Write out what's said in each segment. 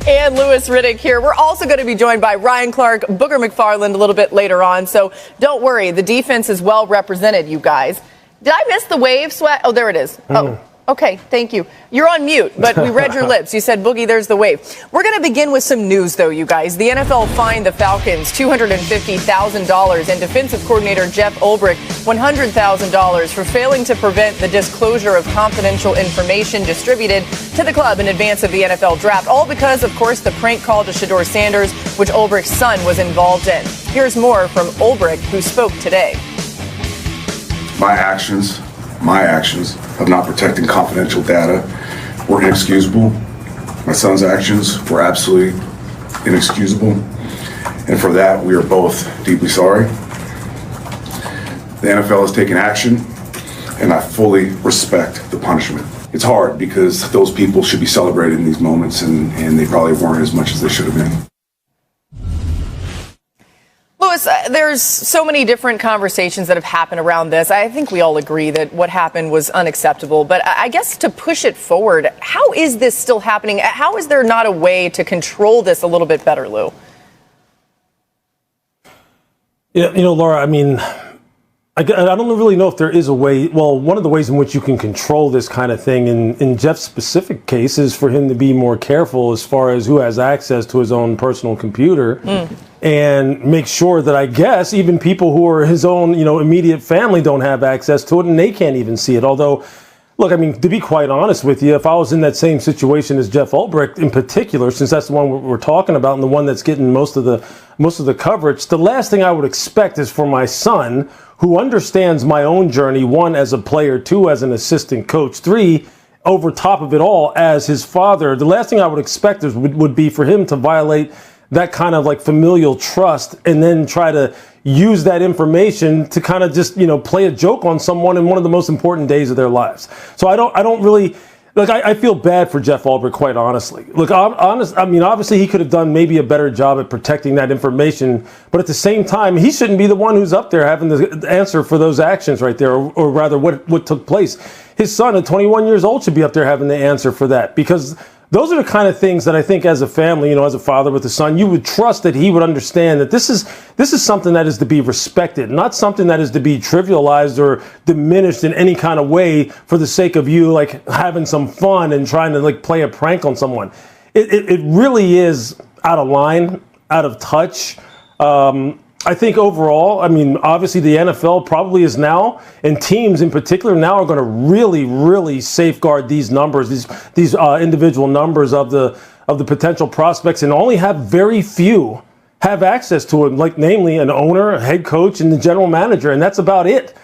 And Louis Riddick here. We're also going to be joined by Ryan Clark, Booger McFarland a little bit later on. So don't worry, the defense is well represented, you guys. Did I miss the wave swag? Oh, there it is. Oh. Okay, thank you. You're on mute, but we read your lips. You said, Boogie, there's the wave. We're going to begin with some news, though, you guys. The NFL fined the Falcons $250,000 and defensive coordinator Jeff Ulbrich $100,000 for failing to prevent the disclosure of confidential information distributed to the club in advance of the NFL draft, all because, of course, the prank call to Shedeur Sanders, which Ulbrich's son was involved in. Here's more from Ulbrich, who spoke today. My actions of not protecting confidential data were inexcusable. My son's actions were absolutely inexcusable. And for that, we are both deeply sorry. The NFL has taken action, and I fully respect the punishment. It's hard because those people should be celebrated in these moments, and they probably weren't as much as they should have been. Louis, there's so many different conversations that have happened around this. I think we all agree that what happened was unacceptable. But I guess to push it forward, how is this still happening? How is there not a way to control this a little bit better, Lou? Yeah, Laura, I mean, I don't really know if there is a way. Well, one of the ways in which you can control this kind of thing in Jeff's specific case is for him to be more careful as far as who has access to his own personal computer and make sure that, I guess, even people who are his own, immediate family don't have access to it and they can't even see it. Although, look, I mean, to be quite honest with you, if I was in that same situation as Jeff Ulbrich in particular, since that's the one we're talking about and the one that's getting most of the coverage, the last thing I would expect is for my son, who understands my own journey, one, as a player, two, as an assistant coach, three, over top of it all, as his father, the last thing I would expect would be for him to violate that kind of like familial trust and then try to use that information to kind of just, play a joke on someone in one of the most important days of their lives. So I don't really... Look, I feel bad for Jeff Ulbrich, quite honestly. Look, obviously he could have done maybe a better job at protecting that information, but at the same time, he shouldn't be the one who's up there having the answer for those actions right there, or rather what took place. His son at 21 years old should be up there having the answer for that, because those are the kind of things that I think as a family, as a father with a son, you would trust that he would understand that this is something that is to be respected, not something that is to be trivialized or diminished in any kind of way for the sake of you like having some fun and trying to like play a prank on someone. It really is out of line, out of touch. I think overall, obviously the NFL probably is now, and teams in particular now are going to really, really safeguard these numbers, these individual numbers of the potential prospects, and only have very few have access to it, like namely an owner, a head coach, and the general manager, and that's about it.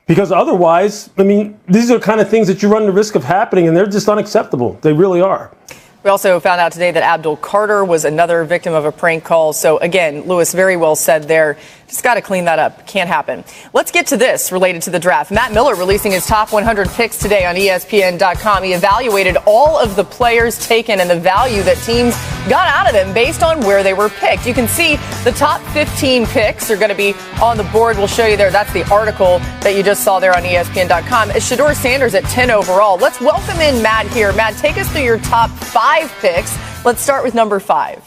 Because otherwise, these are the kind of things that you run the risk of happening, and they're just unacceptable. They really are. We also found out today that Abdul Carter was another victim of a prank call. So, again, Louis, very well said there. Just got to clean that up. Can't happen. Let's get to this related to the draft. Matt Miller releasing his top 100 picks today on ESPN.com. He evaluated all of the players taken and the value that teams got out of them based on where they were picked. You can see the top 15 picks are going to be on the board. We'll show you there. That's the article that you just saw there on ESPN.com. Shedeur Sanders at 10 overall. Let's welcome in Matt here. Matt, take us through your top 5 picks. Let's start with number 5.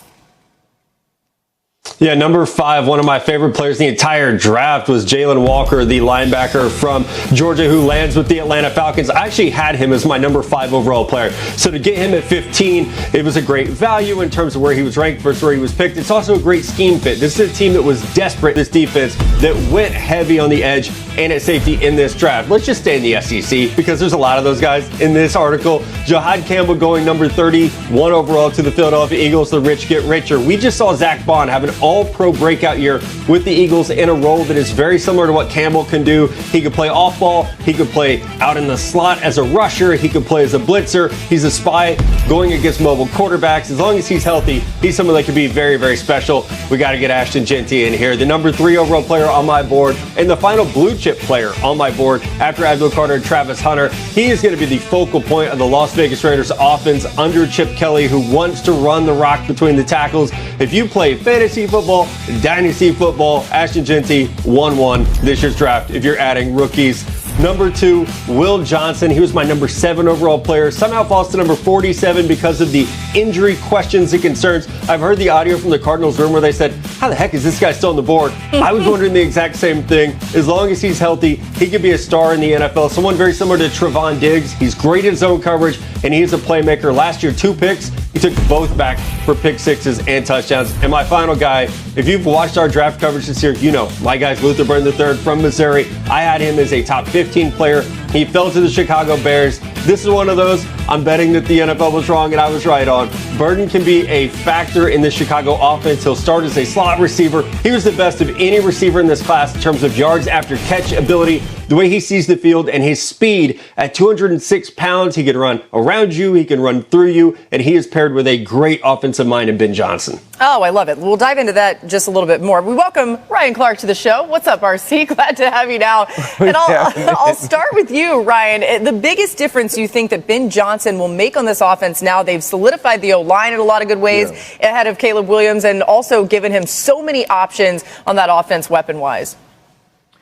Yeah, number 5, one of my favorite players in the entire draft was Jalen Walker, the linebacker from Georgia who lands with the Atlanta Falcons. I actually had him as my number 5 overall player. So to get him at 15, it was a great value in terms of where he was ranked versus where he was picked. It's also a great scheme fit. This is a team that was desperate, this defense, that went heavy on the edge and at safety in this draft. Let's just stay in the SEC because there's a lot of those guys in this article. Jahad Campbell going number 31 overall to the Philadelphia Eagles. The rich get richer. We just saw Zach Bond have an all-pro breakout year with the Eagles in a role that is very similar to what Campbell can do. He could play off ball. He could play out in the slot as a rusher. He could play as a blitzer. He's a spy going against mobile quarterbacks. As long as he's healthy, he's someone that could be very, very special. We got to get Ashton Genty in here. The number 3 overall player on my board and the final blue chip player on my board after Abdul Carter and Travis Hunter. He is going to be the focal point of the Las Vegas Raiders offense under Chip Kelly, who wants to run the rock between the tackles. If you play fantasy football, dynasty football, Ashton Genty 1-1 this year's draft if you're adding rookies Number 2, Will Johnson. He was my number 7 overall player. Somehow falls to number 47 because of the injury questions and concerns. I've heard the audio from the Cardinals room where they said, how the heck is this guy still on the board? I was wondering the exact same thing. As long as he's healthy, he could be a star in the NFL. Someone very similar to Trevon Diggs. He's great in zone coverage, and he's a playmaker. Last year, 2 picks. He took both back for pick sixes and touchdowns. And my final guy, if you've watched our draft coverage this year, you know my guy's Luther Burden III from Missouri. I had him as a top 15 player. He fell to the Chicago Bears. This is one of those I'm betting that the NFL was wrong and I was right on. Burden can be a factor in the Chicago offense. He'll start as a slot receiver. He was the best of any receiver in this class in terms of yards after catch ability, the way he sees the field, and his speed. At 206 pounds, he can run around you, he can run through you, and he is paired with a great offensive mind in Ben Johnson. Oh, I love it. We'll dive into that just a little bit more. We welcome Ryan Clark to the show. What's up, RC? Glad to have you now. And I'll start with you, Ryan. The biggest difference you think that Ben Johnson will make on this offense now, they've solidified the O-line in a lot of good ways ahead of Caleb Williams and also given him so many options on that offense weapon-wise.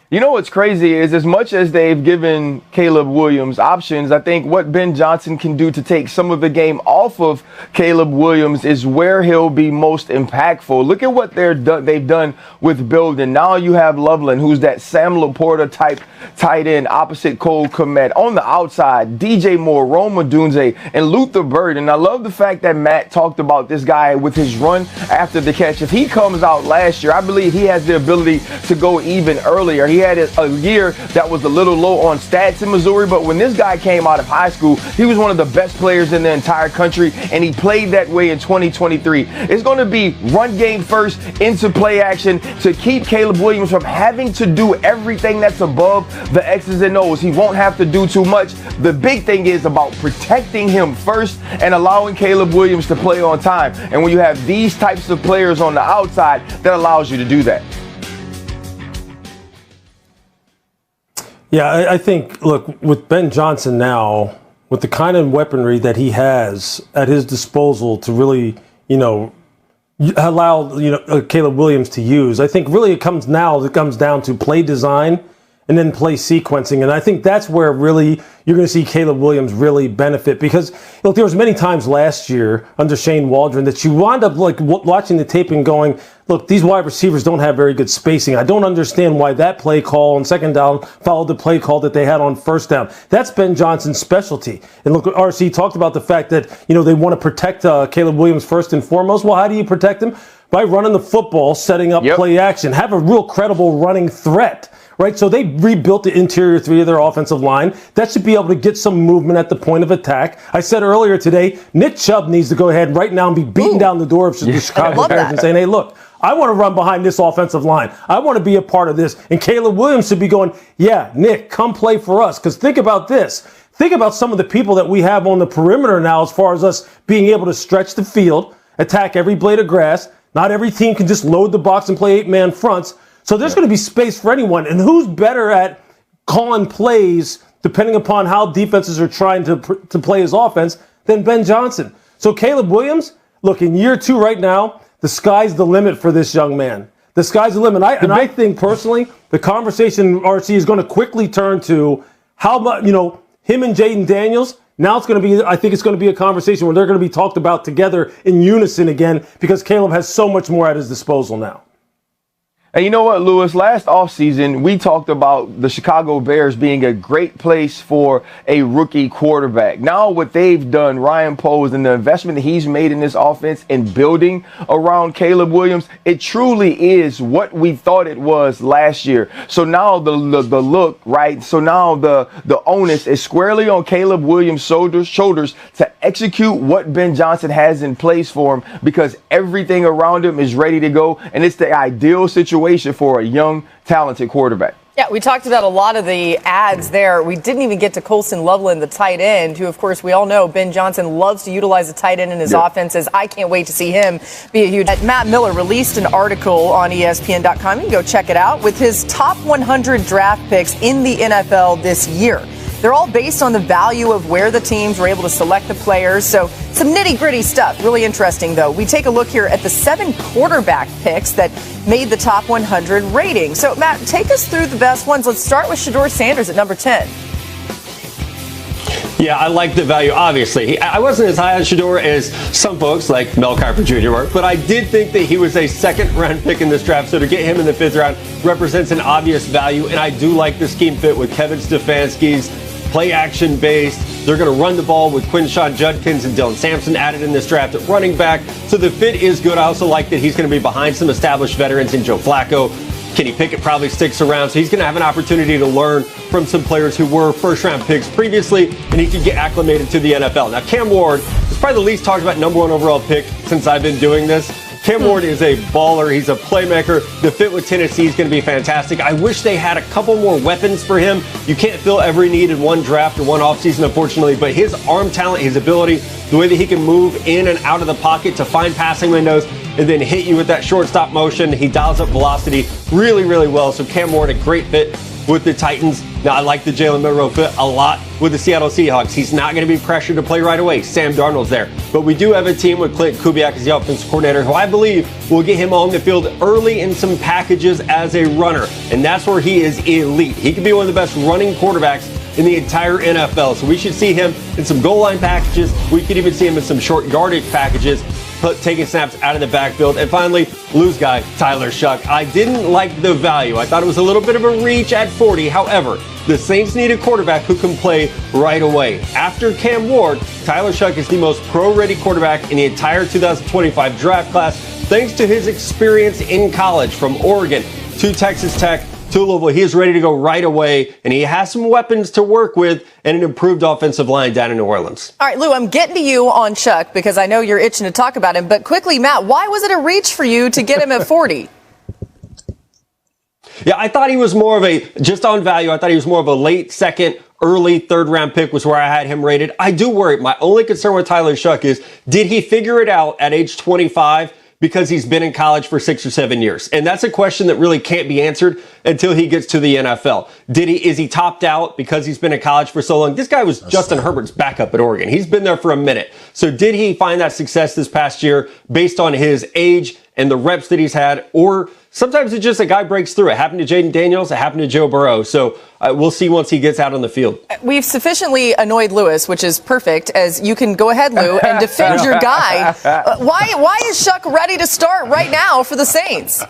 You know what's crazy is as much as they've given Caleb Williams options, I think what Ben Johnson can do to take some of the game off of Caleb Williams is where he'll be most impactful. Look at what they've done with building. Now you have Loveland, who's that Sam Laporta type tight end opposite Cole Kmet. On the outside, DJ Moore, Rome Odunze, and Luther Burden. I love the fact that Matt talked about this guy with his run after the catch. If he comes out last year, I believe he has the ability to go even earlier. He had a year that was a little low on stats in Missouri, but when this guy came out of high school, he was one of the best players in the entire country, and he played that way in 2023. It's going to be run game first into play action to keep Caleb Williams from having to do everything that's above the X's and O's. He won't have to do too much. The big thing is about protecting him first and allowing Caleb Williams to play on time. And when you have these types of players on the outside, that allows you to do that. Yeah, I think, look, with Ben Johnson now, with the kind of weaponry that he has at his disposal to really, allow, Caleb Williams to use, I think really it comes down to play design and then play sequencing. And I think that's where really you're going to see Caleb Williams really benefit. Because, look, there was many times last year under Shane Waldron that you wound up watching the tape and going, look, these wide receivers don't have very good spacing. I don't understand why that play call on second down followed the play call that they had on first down. That's Ben Johnson's specialty. And look, RC talked about the fact that, they want to protect Caleb Williams first and foremost. Well, how do you protect him? By running the football, setting up play action, have a real credible running threat. Right, so they rebuilt the interior three of their offensive line. That should be able to get some movement at the point of attack. I said earlier today, Nick Chubb needs to go ahead right now and be beating down the door of the Chicago Bears and saying, hey, look, I want to run behind this offensive line. I want to be a part of this. And Caleb Williams should be going, yeah, Nick, come play for us. Because think about this. Think about some of the people that we have on the perimeter now as far as us being able to stretch the field, attack every blade of grass. Not every team can just load the box and play 8-man fronts. So there's going to be space for anyone. And who's better at calling plays, depending upon how defenses are trying to play his offense, than Ben Johnson? So Caleb Williams, look, in year 2 right now, the sky's the limit for this young man. The sky's the limit. I think, personally, the conversation, RC, is going to quickly turn to how much, him and Jaden Daniels. Now I think it's going to be a conversation where they're going to be talked about together in unison again because Caleb has so much more at his disposal now. And you know what, Lewis? Last offseason, we talked about the Chicago Bears being a great place for a rookie quarterback. Now what they've done, Ryan Poles, and the investment that he's made in this offense and building around Caleb Williams, it truly is what we thought it was last year. So now the look, right? So now the onus is squarely on Caleb Williams' shoulders to execute what Ben Johnson has in place for him because everything around him is ready to go, and it's the ideal situation for a young, talented quarterback. Yeah, we talked about a lot of the ads there. We didn't even get to Colson Loveland, the tight end, who, of course, we all know Ben Johnson loves to utilize the tight end in his offenses. I can't wait to see him be a huge... Matt Miller released an article on ESPN.com. You can go check it out with his top 100 draft picks in the NFL this year. They're all based on the value of where the teams were able to select the players. So some nitty-gritty stuff. Really interesting, though. We take a look here at the 7 quarterback picks that made the top 100 rating. So, Matt, take us through the best ones. Let's start with Shedeur Sanders at number 10. Yeah, I like the value, obviously. I wasn't as high on Shedeur as some folks like Mel Kiper Jr. were, but I did think that he was a second-round pick in this draft, so to get him in the 5th round represents an obvious value, and I do like the scheme fit with Kevin Stefanski's play-action based. They're going to run the ball with Quinshon Judkins and Dylan Sampson added in this draft at running back, so the fit is good. I also like that he's going to be behind some established veterans in Joe Flacco. Kenny Pickett probably sticks around, so he's going to have an opportunity to learn from some players who were first-round picks previously, and he can get acclimated to the NFL. Now, Cam Ward is probably the least talked about number 1 overall pick since I've been doing this. Cam Ward is a baller. He's a playmaker. The fit with Tennessee is going to be fantastic. I wish they had a couple more weapons for him. You can't fill every need in one draft or one offseason, unfortunately, but his arm talent, his ability, the way that he can move in and out of the pocket to find passing windows and then hit you with that shortstop motion. He dials up velocity really, really well. So Cam Ward, a great fit with the Titans. Now, I like the Jalen Milroe fit a lot with the Seattle Seahawks. He's not going to be pressured to play right away. Sam Darnold's there. But we do have a team with Clint Kubiak as the offensive coordinator, who I believe will get him on the field early in some packages as a runner. And that's where he is elite. He could be one of the best running quarterbacks in the entire NFL. So we should see him in some goal line packages. We could even see him in some short yardage packages, taking snaps out of the backfield. And finally, lose guy, Tyler Shough. I didn't like the value. I thought it was a little bit of a reach at 40. However, the Saints need a quarterback who can play right away. After Cam Ward, Tyler Shough is the most pro-ready quarterback in the entire 2025 draft class, thanks to his experience in college from Oregon to Texas Tech to Louisville. He is ready to go right away, and he has some weapons to work with and an improved offensive line down in New Orleans. All right, Lou, I'm getting to you on Shough because I know you're itching to talk about him. But quickly, Matt, why was it a reach for you to get him at 40? Yeah, I thought he was more of a, just on value, I thought he was more of a late second, early third round pick was where I had him rated. I do worry. My only concern with Tyler Shough is, did he figure it out at age 25? Because he's been in college for 6 or 7 years. And that's a question that really can't be answered until he gets to the NFL. Is he topped out because he's been in college for so long? This guy was Justin Herbert's backup at Oregon. He's been there for a minute. So did he find that success this past year based on his age and the reps that he's had? Or sometimes it's just a guy breaks through. It happened to Jaden Daniels. It happened to Joe Burrow. So we'll see once he gets out on the field. We've sufficiently annoyed Lewis, which is perfect, as you can go ahead, Lou, and defend your guy. Why is Shough ready to start right now for the Saints?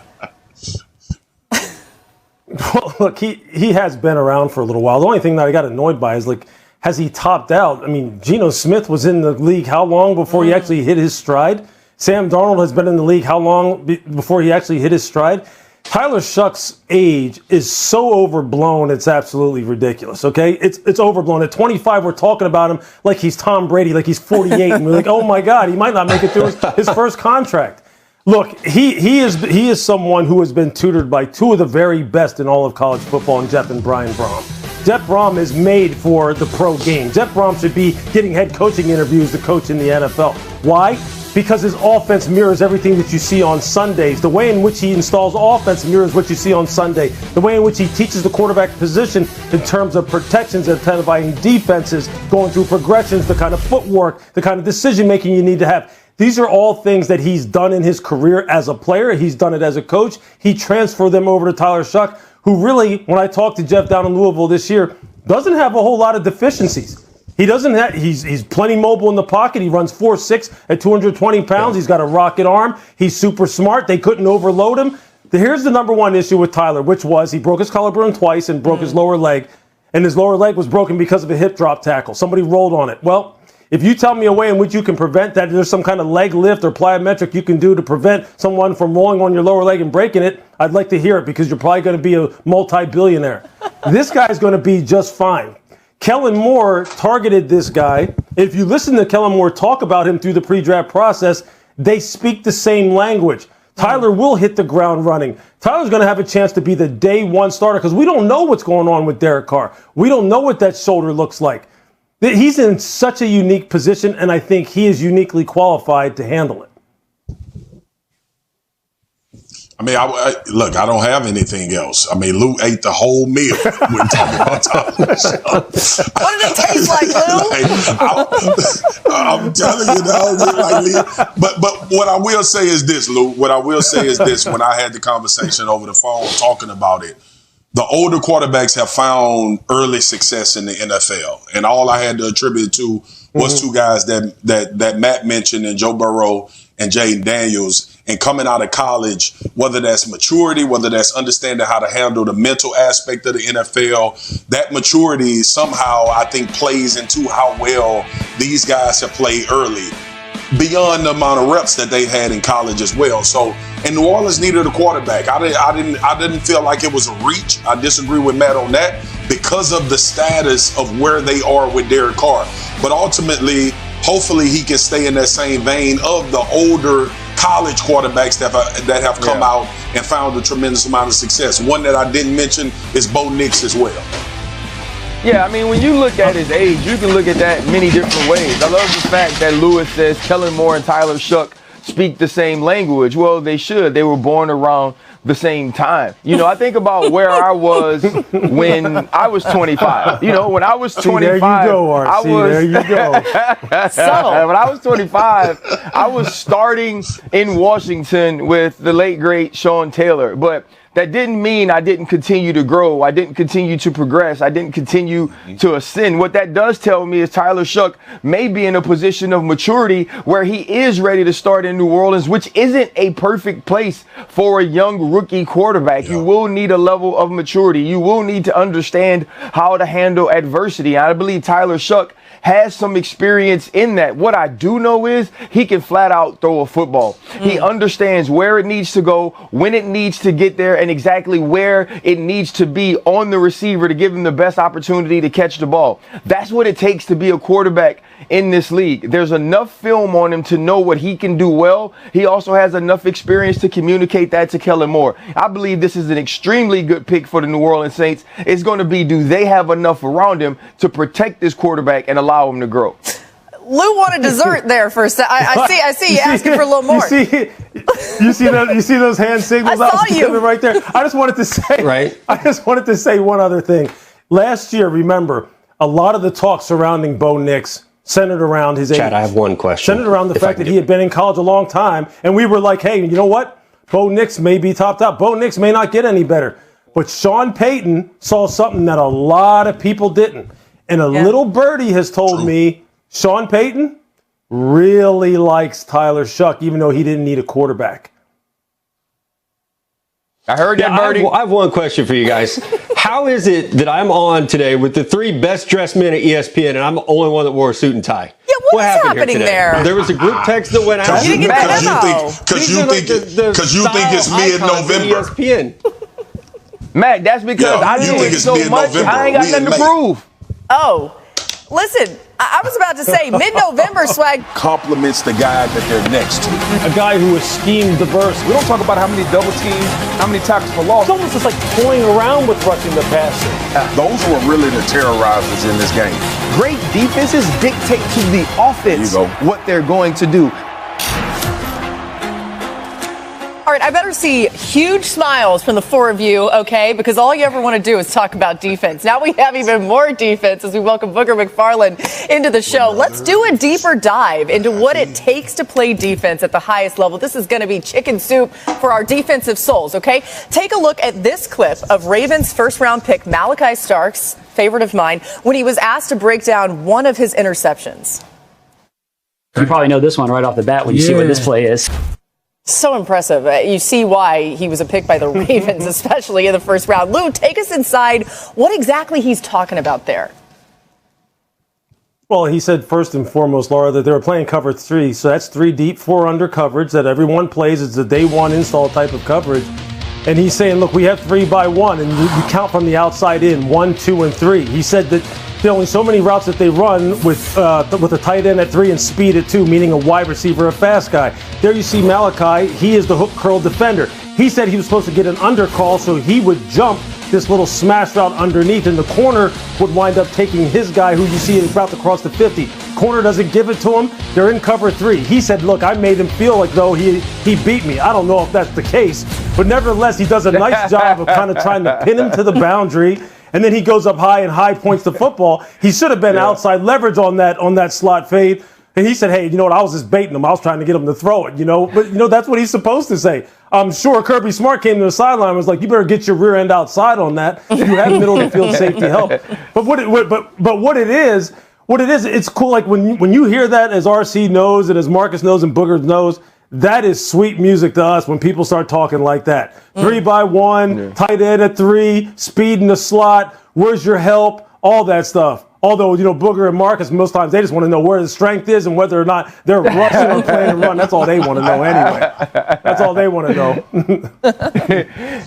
Well, look, he has been around for a little while. The only thing that I got annoyed by is, like, has he topped out? I mean, Geno Smith was in the league how long before he actually hit his stride? Sam Darnold has been in the league how long before he actually hit his stride? Tyler Shough's age is so overblown, it's absolutely ridiculous, okay? It's overblown. At 25, we're talking about him like he's Tom Brady, like he's 48, and we're like, oh my God, he might not make it through his first contract. Look, he is someone who has been tutored by two of the very best in all of college football, in Jeff and Brian Brom. Jeff Brom is made for the pro game. Jeff Brom should be getting head coaching interviews to coach in the NFL. Why? Because his offense mirrors everything that you see on Sundays. The way in which he installs offense mirrors what you see on Sunday. The way in which he teaches the quarterback position in terms of protections, identifying defenses, going through progressions, the kind of footwork, the kind of decision-making you need to have. These are all things that he's done in his career as a player. He's done it as a coach. He transferred them over to Tyler Shough, who really, when I talked to Jeff down in Louisville this year, doesn't have a whole lot of deficiencies. He doesn't have, he's plenty mobile in the pocket. He runs 4.6 at 220 pounds. He's got a rocket arm. He's super smart. They couldn't overload him. Here's the number one issue with Tyler, which was he broke his collarbone twice and broke his lower leg. And his lower leg was broken because of a hip drop tackle. Somebody rolled on it. Well, if you tell me a way in which you can prevent that, there's some kind of leg lift or plyometric you can do to prevent someone from rolling on your lower leg and breaking it, I'd like to hear it, because you're probably going to be a multi-billionaire. This guy's going to be just fine. Kellen Moore targeted this guy. If you listen to Kellen Moore talk about him through the pre-draft process, they speak the same language. Tyler will hit the ground running. Tyler's going to have a chance to be the day one starter, because we don't know what's going on with Derek Carr. We don't know what that shoulder looks like. He's in such a unique position, and I think he is uniquely qualified to handle it. I mean, look, I don't have anything else. I mean, Lou ate the whole meal when talking about Tyler Shough. What did it taste like, Lou? I'm telling you, dog. But what I will say is this, Lou. What I will say is this. When I had the conversation over the phone talking about it, the older quarterbacks have found early success in the NFL, and all I had to attribute it to was two guys that Matt mentioned, and Joe Burrow and Jaden Daniels. And coming out of college, whether that's maturity, whether that's understanding how to handle the mental aspect of the NFL, that maturity somehow, I think, plays into how well these guys have played early, beyond the amount of reps that they've had in college as well. So, and New Orleans needed a quarterback. I didn't feel like it was a reach. I disagree with Matt on that because of the status of where they are with Derek Carr. But ultimately, hopefully he can stay in that same vein of the older college quarterbacks that have come out and found a tremendous amount of success. One that I didn't mention is Bo Nix as well. Yeah, I mean, when you look at his age, you can look at that many different ways. I love the fact that Lewis says Kellen Moore and Tyler Shough speak the same language. Well, they should. They were born around the same time. You know, I think about where I was when I was 25. You know, when I was 25, there you go, Art. There you go. When I was 25, I was starting in Washington with the late great Sean Taylor. But that didn't mean I didn't continue to grow. I didn't continue to progress. I didn't continue to ascend. What that does tell me is Tyler Shough may be in a position of maturity where he is ready to start in New Orleans, which isn't a perfect place for a young rookie quarterback. You will need a level of maturity. You will need to understand how to handle adversity. I believe Tyler Shough has some experience in that. What I do know is he can flat out throw a football. He understands where it needs to go, when it needs to get there, and exactly where it needs to be on the receiver to give him the best opportunity to catch the ball. That's what it takes to be a quarterback in this league. There's enough film on him to know what he can do well. He also has enough experience to communicate that to Kellen Moore. I believe this is an extremely good pick for the New Orleans Saints. It's going to be, do they have enough around him to protect this quarterback and allow him to grow? Lou wanted dessert there for a second. I see you asking for a little more. You see those hand signals? I saw you right there. I just wanted to say one other thing. Last year, remember, a lot of the talk surrounding Bo Nix centered around his age. Chad, I have one question. Centered around the fact that he had been in college a long time, and we were like, hey, you know what? Bo Nix may be topped up. Bo Nix may not get any better. But Sean Payton saw something that a lot of people didn't. And a little birdie has told me Sean Payton really likes Tyler Shough, even though he didn't need a quarterback. I heard that, birdie. I have one question for you guys. How is it that I'm on today with the three best dressed men at ESPN and I'm the only one that wore a suit and tie? Yeah, what happened happening there? There was a group text that went out. You didn't get that memo. Because you think it's mid-November. ESPN. Matt, that's because I do it so much, I ain't got nothing to prove. Oh, listen, I was about to say mid-November swag compliments the guy that they're next to. A guy who is scheme diverse. We don't talk about how many double teams, how many tackles for loss. It's almost just like toying around with rushing the passer. Those were really the terrorizers in this game. Great defenses dictate to the offense what they're going to do. All right, I better see huge smiles from the four of you, okay? Because all you ever want to do is talk about defense. Now we have even more defense as we welcome Booger McFarland into the show. Let's do a deeper dive into what it takes to play defense at the highest level. This is going to be chicken soup for our defensive souls, okay? Take a look at this clip of Ravens first-round pick Malachi Starks, favorite of mine, when he was asked to break down one of his interceptions. You probably know this one right off the bat when you see what this play is. So impressive. You see why he was a pick by the Ravens, especially in the first round. Lou, take us inside what exactly he's talking about there. Well, he said first and foremost, Laura, that they were playing cover 3. So that's 3 deep, 4 under coverage that everyone plays. It's a day one install type of coverage. And he's saying, look, we have 3 by 1, and you count from the outside in, 1, 2, and 3. He said that there are only so many routes that they run with a tight end at 3 and speed at 2, meaning a wide receiver, a fast guy. There you see Malachi. He is the hook curl defender. He said he was supposed to get an undercall, so he would jump this little smash route underneath, and the corner would wind up taking his guy, who you see is about to cross the 50. Corner doesn't give it to him. They're in cover 3. He said, look, I made him feel like though he beat me. I don't know if that's the case, But nevertheless, he does a nice job of kind of trying to pin him to the boundary. And then he goes up high and high points the football. He should have been outside leverage on that slot fade. And he said, hey, you know what, I was just baiting him. I was trying to get him to throw it, But, that's what he's supposed to say. I'm sure Kirby Smart came to the sideline and was like, you better get your rear end outside on that. You have middle of the field safety help. But what it is, it's cool. Like when you hear that, as RC knows and as Marcus knows and Booger knows, that is sweet music to us when people start talking like that. 3-by-1, tight end at 3, speed in the slot, where's your help, all that stuff. Although, Booger and Marcus, most times they just want to know where the strength is and whether or not they're rushing or playing and run. That's all they want to know anyway. That's all they want to know.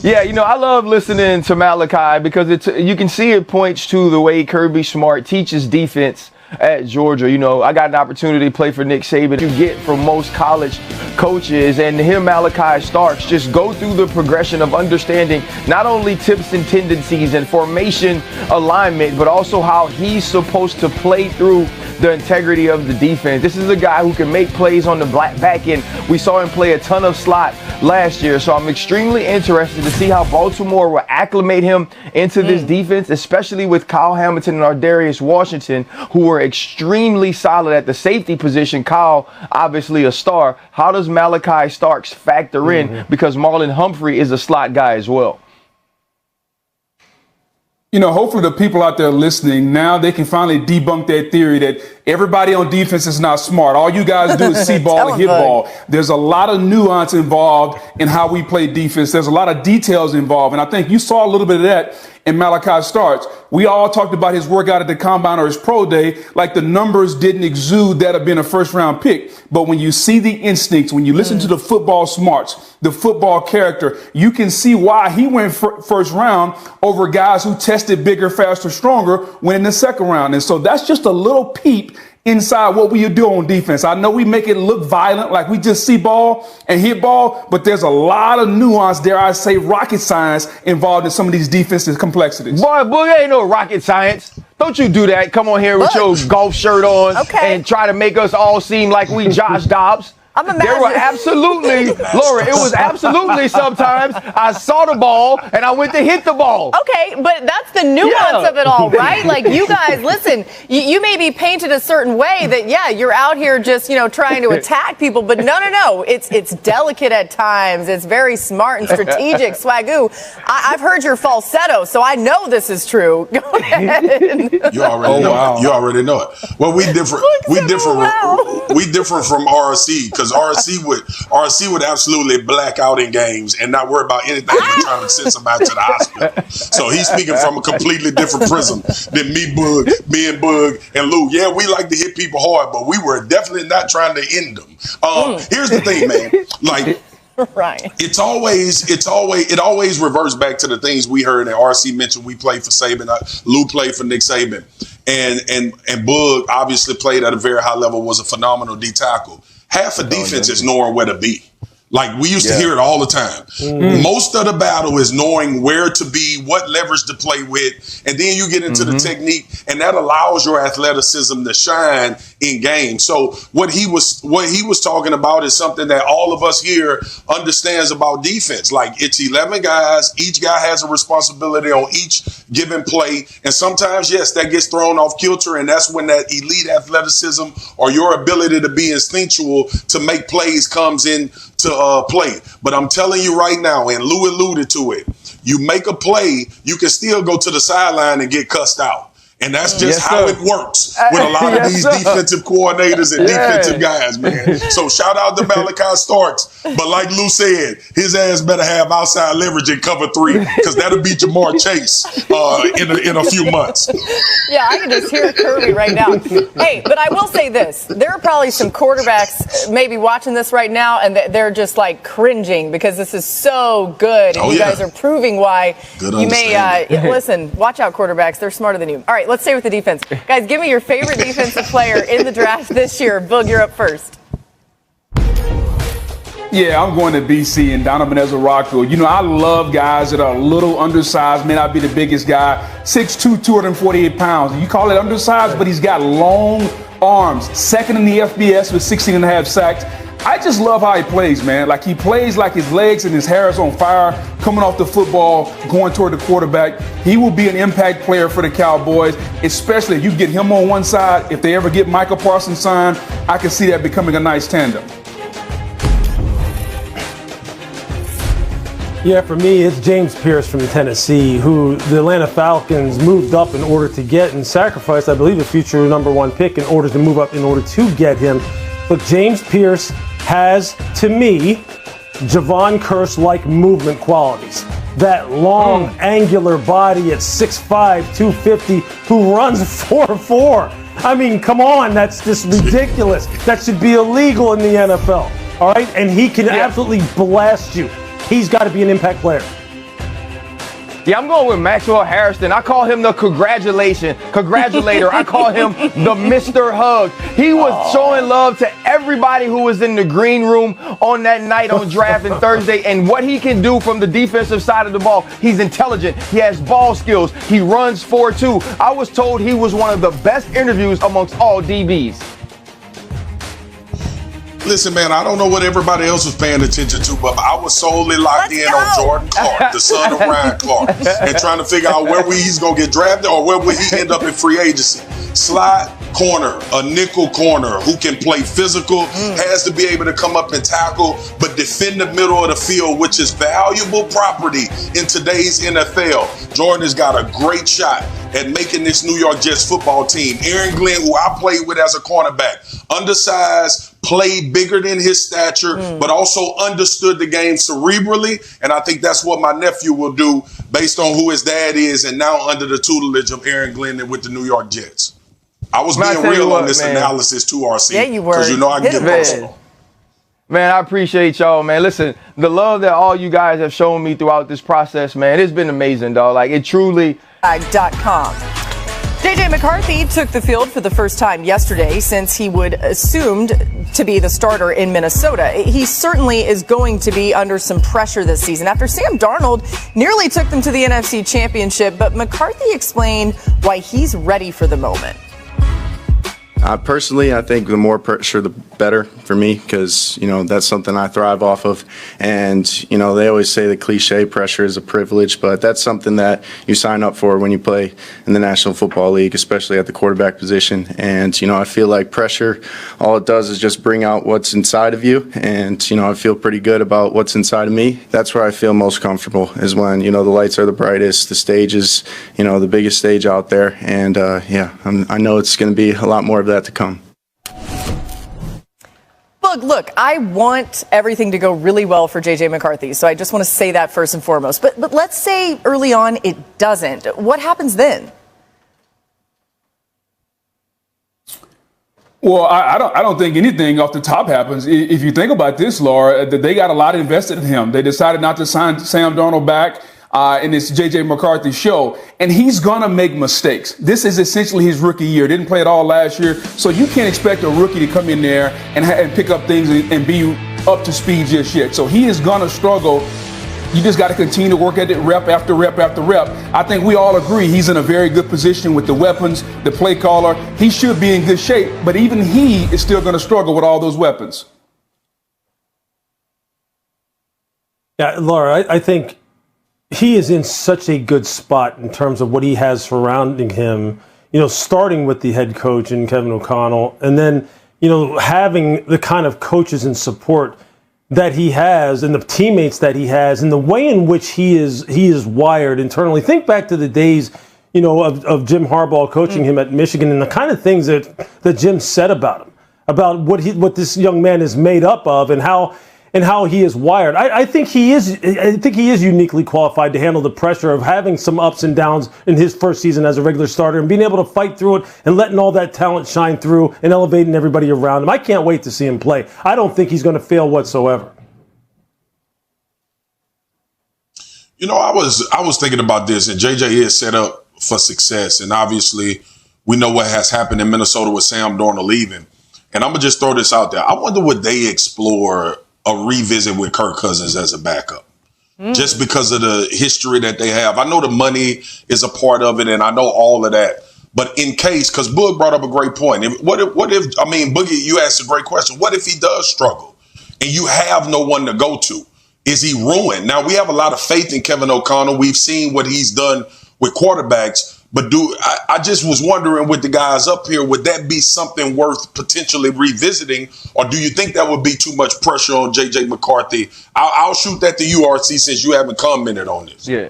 Yeah, I love listening to Malachi because you can see it points to the way Kirby Smart teaches defense at Georgia. I got an opportunity to play for Nick Saban. You get from most college coaches, and him, Malachi Starks, just go through the progression of understanding not only tips and tendencies and formation alignment, but also how he's supposed to play through the integrity of the defense. This is a guy who can make plays on the back end. We saw him play a ton of slot last year, so I'm extremely interested to see how Baltimore will acclimate him into this defense, especially with Kyle Hamilton and Ardarius Washington, who are extremely solid at the safety position. Kyle, obviously a star. How does Malachi Starks factor in? Because Marlon Humphrey is a slot guy as well. Hopefully the people out there listening, now they can finally debunk that theory that everybody on defense is not smart. All you guys do is see ball and hit ball. There's a lot of nuance involved in how we play defense. There's a lot of details involved. And I think you saw a little bit of that in Malachi Starks. We all talked about his workout at the Combine or his pro day, like the numbers didn't exude that of being a first-round pick. But when you see the instincts, when you listen to the football smarts, the football character, you can see why he went first round over guys who tested bigger, faster, stronger, went in the second round. And so that's just a little peep inside what we do on defense. I know we make it look violent, like we just see ball and hit ball, but there's a lot of nuance, dare I say, rocket science involved in some of these defensive complexities. Boy, ain't no rocket science. Don't you do that. Come on here with your golf shirt on and try to make us all seem like we Josh Dobbs. There were absolutely, Laura, it was absolutely sometimes I saw the ball and I went to hit the ball. Okay, but that's the nuance of it all, right? Like, you guys, listen, you may be painted a certain way that, you're out here just, trying to attack people, but no. It's delicate at times. It's very smart and strategic. Swagoo, I've heard your falsetto, so I know this is true. Go ahead. You already know it. You already know it. Well, we different. We different from RC because RC would absolutely black out in games and not worry about anything but trying to send somebody to the hospital. So he's speaking from a completely different prism than me and Boog and Lou. Yeah, we like to hit people hard, but we were definitely not trying to end them. Here's the thing, man. Like, right. It always reverts back to the things we heard. And RC mentioned we played for Saban. Lou played for Nick Saban, and Boog obviously played at a very high level. Was a phenomenal D tackle. Half of defense is knowing where to be. Like, we used to hear it all the time. Most of the battle is knowing where to be, what leverage to play with, and then you get into the technique, and that allows your athleticism to shine in games. So what he was talking about is something that all of us here understands about defense. Like, it's 11 guys. Each guy has a responsibility on each given play, and sometimes, yes, that gets thrown off kilter, and that's when that elite athleticism or your ability to be instinctual to make plays comes in to play. But I'm telling you right now, and Lou alluded to it, you make a play, you can still go to the sideline and get cussed out. And that's just how it works with a lot of these defensive coordinators and defensive guys, man. So shout out to Malachi Starks. But like Lou said, his ass better have outside leverage in cover 3 because that'll be Jamar Chase in a few months. Yeah, I can just hear Kirby right now. Hey, but I will say this. There are probably some quarterbacks maybe watching this right now, and they're just like cringing because this is so good. And you guys are proving why you may, listen, watch out, quarterbacks. They're smarter than you. All right, let's stay with the defense. Guys, give me your favorite defensive player in the draft this year. Boog, you're up first. Yeah, I'm going to BC and Donovan Ezaraku. I love guys that are a little undersized, may not be the biggest guy, 6'2", 248 pounds. You call it undersized, but he's got long arms. Second in the FBS with 16.5 sacks. I just love how he plays, man. Like, he plays like his legs and his hair is on fire, coming off the football, going toward the quarterback. He will be an impact player for the Cowboys, especially if you get him on one side. If they ever get Michael Parsons signed, I can see that becoming a nice tandem. Yeah, for me, it's James Pierce from Tennessee, who the Atlanta Falcons moved up in order to get and sacrificed, I believe, a future number one pick in order to move up in order to get him. Look, James Pierce has, to me, Javon Curse-like movement qualities. That long, angular body at 6'5", 250, who runs 4.4. I mean, come on, that's just ridiculous. That should be illegal in the NFL, all right? And he can absolutely blast you. He's got to be an impact player. Yeah, I'm going with Maxwell Harrison. I call him the congratulator. I call him the Mr. Hug. He was showing love to everybody who was in the green room on that night on draft and Thursday, and what he can do from the defensive side of the ball. He's intelligent. He has ball skills. He runs 4.2. I was told he was one of the best interviews amongst all DBs. Listen, man, I don't know what everybody else was paying attention to, but I was solely locked in on Jordan Clark, the son of Ryan Clark, and trying to figure out where he's going to get drafted or where will he end up in free agency. Slot corner, a nickel corner who can play physical, has to be able to come up and tackle, but defend the middle of the field, which is valuable property in today's NFL. Jordan has got a great shot at making this New York Jets football team. Aaron Glenn, who I played with as a cornerback, undersized, played bigger than his stature, but also understood the game cerebrally. And I think that's what my nephew will do based on who his dad is and now under the tutelage of Aaron Glenn with the New York Jets. I was being real on this analysis too, RC. Yeah, you were. Because you know I can get personal. Man, I appreciate y'all, man. Listen, the love that all you guys have shown me throughout this process, man, it's been amazing, dog. Like, it truly... .com. J.J. McCarthy took the field for the first time yesterday since he would assumed to be the starter in Minnesota. He certainly is going to be under some pressure this season after Sam Darnold nearly took them to the NFC Championship, but McCarthy explained why he's ready for the moment. Personally, I think the more pressure, the better for me, because, you know, that's something I thrive off of. And, you know, they always say the cliche, pressure is a privilege, but that's something that you sign up for when you play in the National Football League, especially at the quarterback position. And, you know, I feel like pressure, all it does is just bring out what's inside of you. And, you know, I feel pretty good about what's inside of me. That's where I feel most comfortable, is when, you know, the lights are the brightest, the stage is, you know, the biggest stage out there. And, I know it's going to be a lot more of that to come. Look, I want everything to go really well for J.J. McCarthy, so I just want to say that first and foremost. But let's say early on it doesn't. What happens then? Well, I don't think anything off the top happens. If you think about this, Laura, they got a lot invested in him. They decided not to sign Sam Darnold back. And it's J.J. McCarthy's show, and he's going to make mistakes. This is essentially his rookie year. Didn't play at all last year, so you can't expect a rookie to come in there and pick up things and be up to speed just yet. So he is going to struggle. You just got to continue to work at it rep after rep after rep. I think we all agree he's in a very good position with the weapons, the play caller. He should be in good shape, but even he is still going to struggle with all those weapons. Yeah, Laura, I think he is in such a good spot in terms of what he has surrounding him, you know, starting with the head coach and Kevin O'Connell, and then, you know, having the kind of coaches and support that he has and the teammates that he has and the way in which he is wired internally. Think back to the days, you know, of Jim Harbaugh coaching him at Michigan and the kind of things that Jim said about him, about what this young man is made up of and how he is wired. I think he is uniquely qualified to handle the pressure of having some ups and downs in his first season as a regular starter and being able to fight through it and letting all that talent shine through and elevating everybody around him. I can't wait to see him play. I don't think he's going to fail whatsoever. You know, I was thinking about this, and JJ is set up for success, and obviously we know what has happened in Minnesota with Sam Darnold leaving. And I'm gonna just throw this out there. I wonder would they explore a revisit with Kirk Cousins as a backup, just because of the history that they have. I know the money is a part of it, and I know all of that. But in case, because Boog brought up a great point. What if? I mean, Boogie, you asked a great question. What if he does struggle? and you have no one to go to, is he ruined? Now, we have a lot of faith in Kevin O'Connell. We've seen what he's done with quarterbacks. But I just was wondering with the guys up here, would that be something worth potentially revisiting? Or do you think that would be too much pressure on J.J. McCarthy? I'll shoot that to you, RC, since you haven't commented on this. Yeah.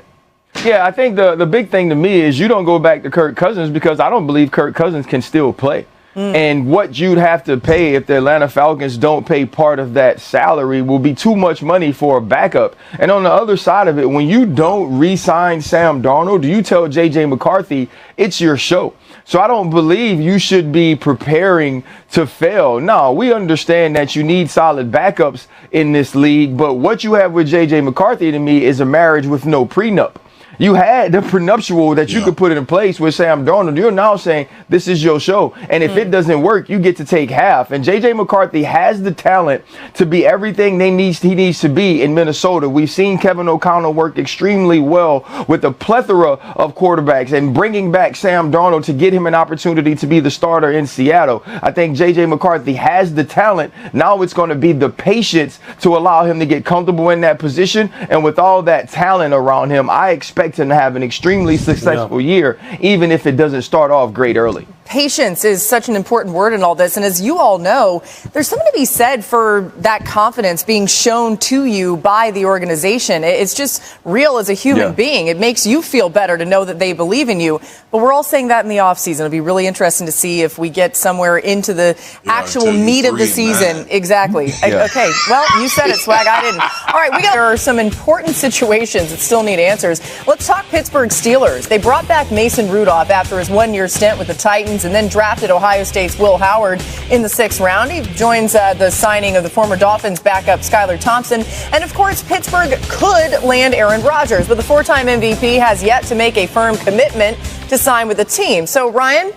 Yeah, I think the big thing to me is you don't go back to Kirk Cousins because I don't believe Kirk Cousins can still play. And what you'd have to pay if the Atlanta Falcons don't pay part of that salary will be too much money for a backup. And on the other side of it, when you don't re-sign Sam Darnold, you tell J.J. McCarthy it's your show. So I don't believe you should be preparing to fail. No, we understand that you need solid backups in this league, but what you have with J.J. McCarthy to me is a marriage with no prenup. You had the prenuptial that you could put in place with Sam Darnold. You're now saying this is your show. And if it doesn't work, you get to take half. And J.J. McCarthy has the talent to be everything he needs to be in Minnesota. We've seen Kevin O'Connell work extremely well with a plethora of quarterbacks and bringing back Sam Darnold to get him an opportunity to be the starter in Seattle. I think J.J. McCarthy has the talent. Now it's going to be the patience to allow him to get comfortable in that position. And with all that talent around him, I expect him to have an extremely successful year, even if it doesn't start off great early. Patience is such an important word in all this. And as you all know, there's something to be said for that confidence being shown to you by the organization. It's just real as a human being. It makes you feel better to know that they believe in you. But we're all saying that in the offseason. It'll be really interesting to see if we get somewhere into the actual meat of the season. Exactly. Okay. Well, you said it, Swag. I didn't. All right. There are some important situations that still need answers. Let's talk Pittsburgh Steelers. They brought back Mason Rudolph after his one-year stint with the Titans, and then drafted Ohio State's Will Howard in the 6th round. He joins the signing of the former Dolphins backup Skylar Thompson. And, of course, Pittsburgh could land Aaron Rodgers, but the 4-time MVP has yet to make a firm commitment to sign with the team. So, Ryan,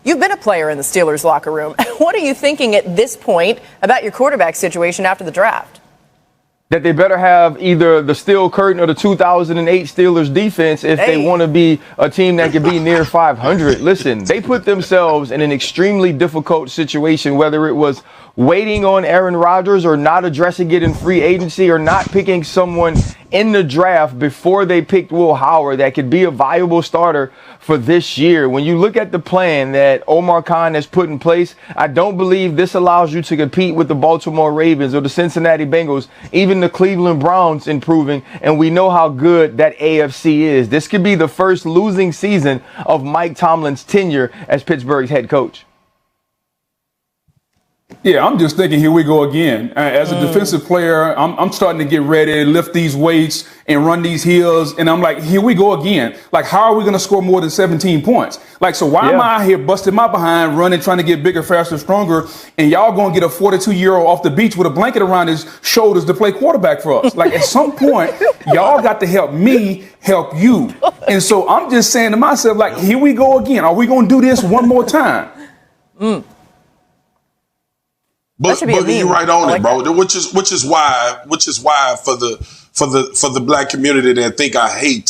you've been a player in the Steelers locker room. What are you thinking at this point about your quarterback situation after the draft? That they better have either the steel curtain or the 2008 Steelers defense if they want to be a team that could be near 500. Listen, they put themselves in an extremely difficult situation, whether it was waiting on Aaron Rodgers or not addressing it in free agency or not picking someone in the draft before they picked Will Howard that could be a viable starter for this year. When you look at the plan that Omar Khan has put in place, I don't believe this allows you to compete with the Baltimore Ravens or the Cincinnati Bengals, even the Cleveland Browns improving, and we know how good that AFC is. This could be the first losing season of Mike Tomlin's tenure as Pittsburgh's head coach. Yeah, I'm just thinking, here we go again. As a defensive player, I'm starting to get ready to lift these weights and run these hills. And I'm like, here we go again. Like, how are we going to score more than 17 points? Like, so why am I out here busting my behind, running, trying to get bigger, faster, stronger? And y'all going to get a 42-year-old off the beach with a blanket around his shoulders to play quarterback for us. Like, at some point, y'all got to help me help you. And so I'm just saying to myself, like, here we go again. Are we going to do this one more time? But you're right on it, bro. Which is why for the black community that think I hate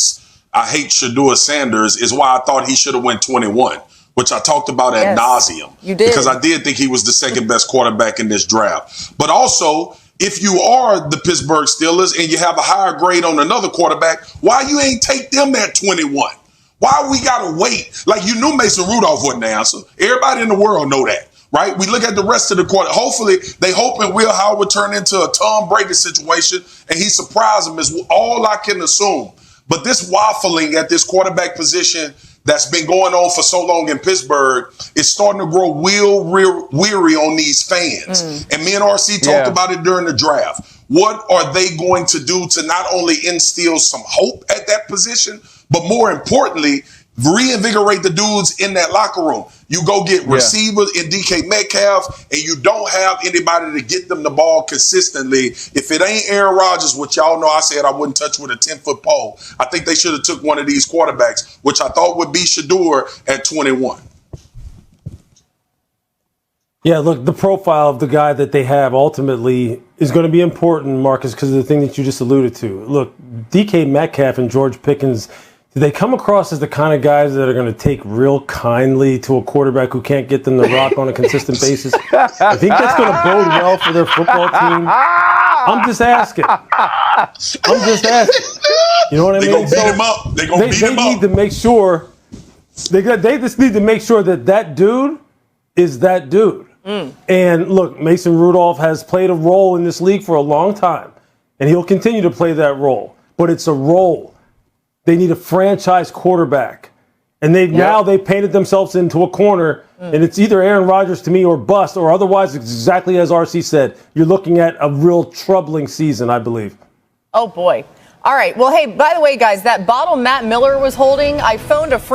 Shedeur Sanders is why I thought he should have went 21, which I talked about ad nauseum. You did. Because I did think he was the second best quarterback in this draft. But also, if you are the Pittsburgh Steelers and you have a higher grade on another quarterback, why you ain't take them at 21? Why we gotta wait? Like, you knew Mason Rudolph wouldn't answer. Everybody in the world know that. Right? We look at the rest of the quarter. Hopefully, they hoping Will Howard turn into a Tom Brady situation and he surprised them is all I can assume. But this waffling at this quarterback position that's been going on for so long in Pittsburgh is starting to grow weary on these fans. And me and RC talked about it during the draft. What are they going to do to not only instill some hope at that position, but more importantly, reinvigorate the dudes in that locker room? You go get receivers in DK Metcalf, and you don't have anybody to get them the ball consistently. If it ain't Aaron Rodgers, which y'all know I said I wouldn't touch with a 10-foot pole, I think they should have took one of these quarterbacks, which I thought would be Shedeur at 21. Yeah, look, the profile of the guy that they have ultimately is going to be important, Marcus, because of the thing that you just alluded to. Look, DK Metcalf and George Pickens, do they come across as the kind of guys that are going to take real kindly to a quarterback who can't get them to rock on a consistent basis? I think that's going to bode well for their football team. I'm just asking. You know what I mean? They gonna beat him up. They gonna beat him up. Need to make sure. They just need to make sure that dude is that dude. And look, Mason Rudolph has played a role in this league for a long time, and he'll continue to play that role. But it's a role. They need a franchise quarterback. And now they painted themselves into a corner, and it's either Aaron Rodgers to me or bust, or otherwise, exactly as RC said, you're looking at a real troubling season, I believe. Oh, boy. All right. Well, hey, by the way, guys, that bottle Matt Miller was holding, I phoned a friend.